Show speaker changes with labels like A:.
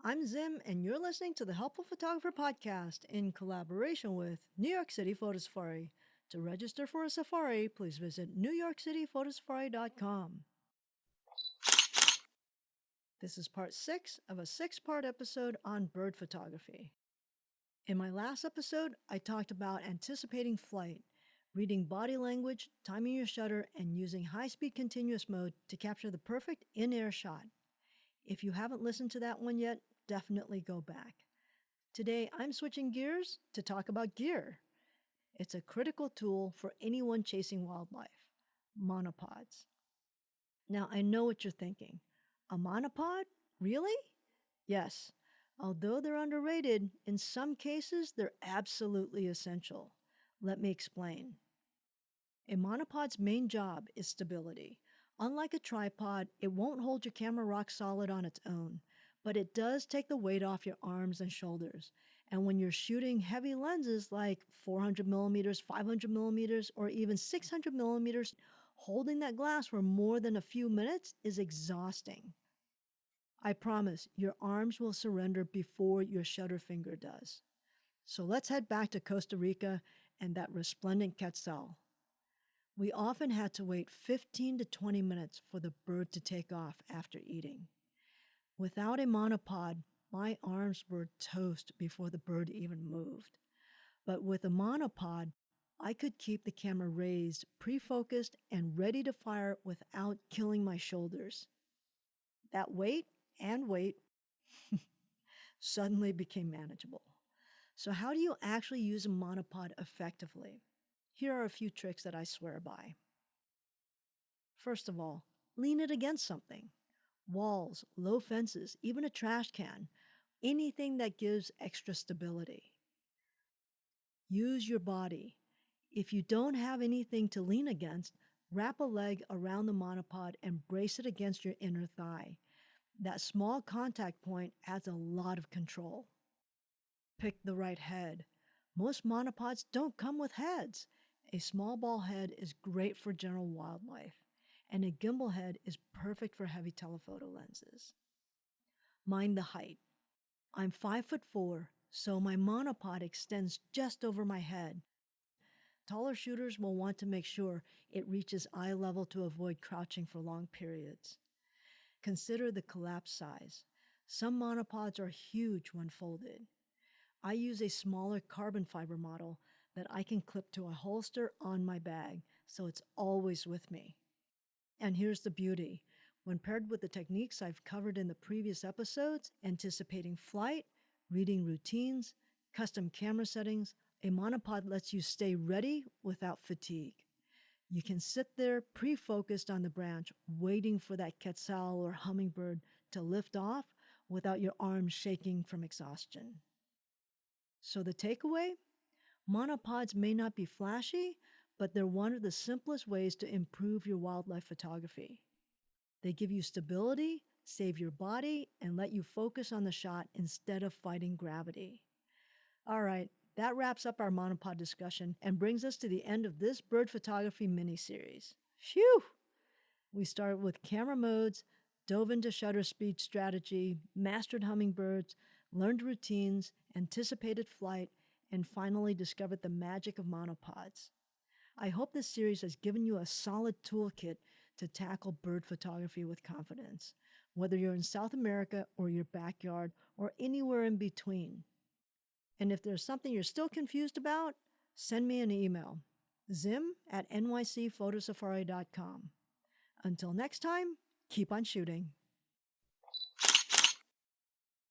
A: I'm Zim, and you're listening to the Helpful Photographer Podcast in collaboration with New York City Photo Safari. To register for a safari, please visit newyorkcityphotosafari.com. This is part 6 of a 6-part episode on bird photography. In my last episode, I talked about anticipating flight, reading body language, timing your shutter, and using high-speed continuous mode to capture the perfect in-air shot. If you haven't listened to that one yet, definitely go back. Today, I'm switching gears to talk about gear. It's a critical tool for anyone chasing wildlife, monopods. Now, I know what you're thinking. A monopod? Really? Yes. Although they're underrated, in some cases, they're absolutely essential. Let me explain. A monopod's main job is stability. Unlike a tripod, it won't hold your camera rock solid on its own, but it does take the weight off your arms and shoulders. And when you're shooting heavy lenses like 400 millimeters, 500 millimeters, or even 600 millimeters, holding that glass for more than a few minutes is exhausting. I promise your arms will surrender before your shutter finger does. So let's head back to Costa Rica and that resplendent quetzal. We often had to wait 15 to 20 minutes for the bird to take off after eating. Without a monopod, my arms were toast before the bird even moved. But with a monopod, I could keep the camera raised, pre-focused, and ready to fire without killing my shoulders. That weight suddenly became manageable. So how do you actually use a monopod effectively? Here are a few tricks that I swear by. First of all, lean it against something. Walls, low fences, even a trash can. Anything that gives extra stability. Use your body. If you don't have anything to lean against, wrap a leg around the monopod and brace it against your inner thigh. That small contact point adds a lot of control. Pick the right head. Most monopods don't come with heads. A small ball head is great for general wildlife, and a gimbal head is perfect for heavy telephoto lenses. Mind the height. I'm 5'4", so my monopod extends just over my head. Taller shooters will want to make sure it reaches eye level to avoid crouching for long periods. Consider the collapse size. Some monopods are huge when folded. I use a smaller carbon fiber model that I can clip to a holster on my bag, so it's always with me. And here's the beauty. When paired with the techniques I've covered in the previous episodes, anticipating flight, reading routines, custom camera settings, a monopod lets you stay ready without fatigue. You can sit there pre-focused on the branch, waiting for that quetzal or hummingbird to lift off without your arms shaking from exhaustion. So the takeaway? Monopods may not be flashy, but they're one of the simplest ways to improve your wildlife photography. They give you stability, save your body, and let you focus on the shot instead of fighting gravity. All right, that wraps up our monopod discussion and brings us to the end of this bird photography mini-series. Phew! We started with camera modes, dove into shutter speed strategy, mastered hummingbirds, learned routines, anticipated flight, and finally discovered the magic of monopods. I hope this series has given you a solid toolkit to tackle bird photography with confidence, whether you're in South America or your backyard or anywhere in between. And if there's something you're still confused about, send me an email, zim@nycphotosafari.com. Until next time, keep on shooting.